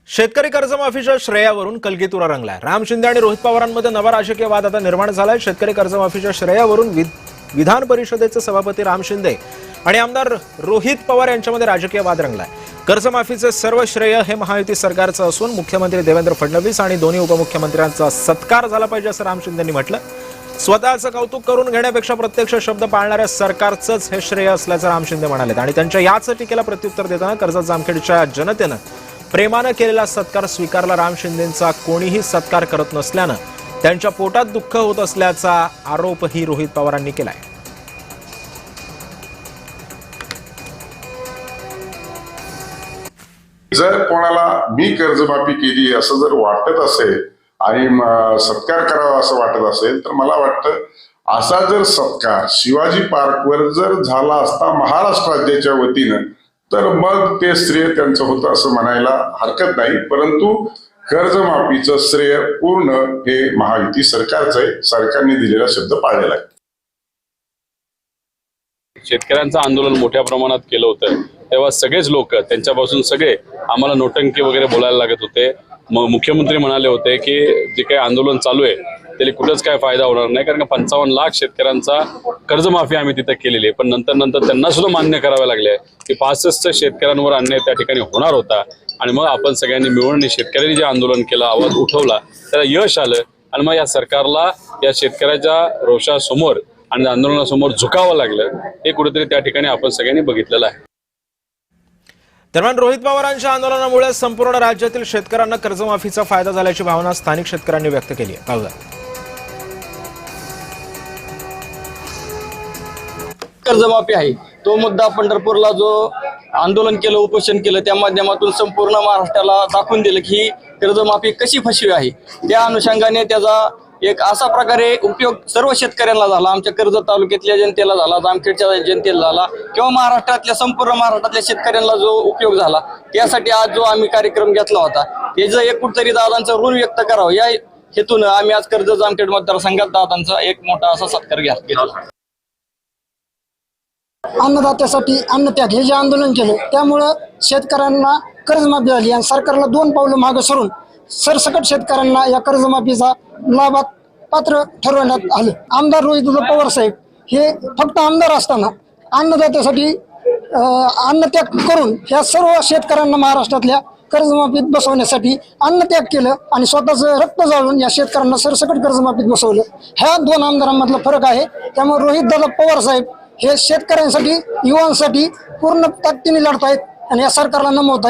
शेतकरी कर्जमाफीच्या श्रेयावरून कलगीतुरा रंगलाय। राम शिंदे आणि रोहित पवारांमध्ये नवा राजकीय वाद आता निर्माण झालाय। शेतकरी कर्जमाफीच्या श्रेयावरून विधान परिषदेचे सभापती राम शिंदे आणि आमदार रोहित पवार यांच्यामध्ये राजकीय वाद रंगलाय। कर्जमाफीचे सर्व श्रेय हे महायुती सरकारचं असून मुख्यमंत्री देवेंद्र फडणवीस आणि दोन्ही उपमुख्यमंत्र्यांचा सत्कार झाला पाहिजे असं राम शिंदेंनी म्हटलं। स्वतःचं कौतुक करून घेण्यापेक्षा प्रत्यक्ष शब्द पाळणाऱ्या सरकारचंच हे श्रेय असल्याचं राम शिंदे म्हणाले। आणि त्यांच्या याच टीकेला प्रत्युत्तर देताना कर्जत जामखेडच्या जनतेनं प्रेमानं केलेला सत्कार स्वीकारला। राम शिंदेंचा कोणीही सत्कार करत नसल्यानं त्यांच्या पोटात दुःख होत असल्याचा आरोपही रोहित पवारांनी केलाय। जर कोणाला मी कर्जमाफी केली असं जर वाटत असेल आणि सत्कार करावा असं वाटत असेल तर मला वाटतं असा जर सत्कार शिवाजी पार्कवर जर झाला असता महाराष्ट्र राज्याच्या वतीनं तर मग ते श्रेय त्यांचं होतं असं म्हणायला हरकत नाही। परंतु कर्जमाफीचं श्रेय पूर्ण हे महायुती सरकारचं आहे। सरकारने दिलेला शब्द पाळलेला आहे। शेतकऱ्यांचं आंदोलन मोठ्या प्रमाणात केलं होतं तेव्हा सगळेच लोक त्यांच्यापासून सगळे आम्हाला नोटंकी वगैरे बोलायला लागत होते। मुख्यमंत्री म्हणाले होते की जे काही आंदोलन चालू आहे त्याला कुठेच काय फायदा होणार नाही, कारण 55 लाख शेतकऱ्यांचा कर्जमाफी आम्ही तिथे केलेली आहे। पण नंतर त्यांना सुद्धा मान्य करावे लागले की 65 शेतकऱ्यांवर अन्याय त्या ठिकाणी होणार होता आणि मग आपण सगळ्यांनी मिळून शेतकऱ्यांनी जे आंदोलन केलं, आवाज उठवला, त्याला यश आलं आणि मग या सरकारला या शेतकऱ्याच्या रोषासमोर आणि आंदोलनासमोर झुकावं लागलं। हे कुठेतरी त्या ठिकाणी आपण सगळ्यांनी बघितलेलं आहे। दरम्यान रोहित पवारांच्या आंदोलनामुळे संपूर्ण राज्यातील शेतकऱ्यांना कर्जमाफीचा फायदा झाल्याची भावना स्थानिक शेतकऱ्यांनी व्यक्त केली आहे। पाहूया। कर्जमाफी आहे तो मुद्दा पंढरपूरला जो आंदोलन केलं, उपोषण केलं, त्या माध्यमातून संपूर्ण महाराष्ट्राला दाखवून दिलं की ही कर्जमाफी कशी फसवी आहे। त्या अनुषंगाने त्याचा एक असा प्रकारे उपयोग सर्व शेतकऱ्यांना झाला, आमच्या कर्जत तालुक्यातल्या जनतेला झाला, जामखेडच्या जनतेला झाला किंवा महाराष्ट्रातल्या संपूर्ण महाराष्ट्रातल्या शेतकऱ्यांना जो उपयोग झाला, त्यासाठी आज जो आम्ही कार्यक्रम घेतला होता त्याचं एक कुठतरी दादांचं ऋण व्यक्त करावं या हेतून आम्ही आज कर्जत जामखेड मतदारसंघात दादांचा एक मोठा असा सत्कार घेतला। अन्नदात्यासाठी अन्नत्याग हे जे आंदोलन केलं त्यामुळं शेतकऱ्यांना कर्जमाफी झाली आणि सरकारला 2 पावलं मागे सरून सरसकट शेतकऱ्यांना या कर्जमाफीचा लाभात पात्र ठरवण्यात आलं। आमदार रोहित पवार साहेब हे फक्त आमदार असताना अन्नदात्यासाठी अन्नत्याग करून या सर्व शेतकऱ्यांना महाराष्ट्रातल्या कर्जमाफीत बसवण्यासाठी अन्नत्याग केलं आणि स्वतःचं रक्त जाळून या शेतकऱ्यांना सरसकट कर्जमाफीत बसवलं। ह्या 2 आमदारांमधला फरक आहे। त्यामुळे रोहित दादा पवार साहेब हे शेतकऱ्यांसाठी, युवांसाठी पूर्ण ताकदीने लढतायत आणि या सरकारला नमवतायत।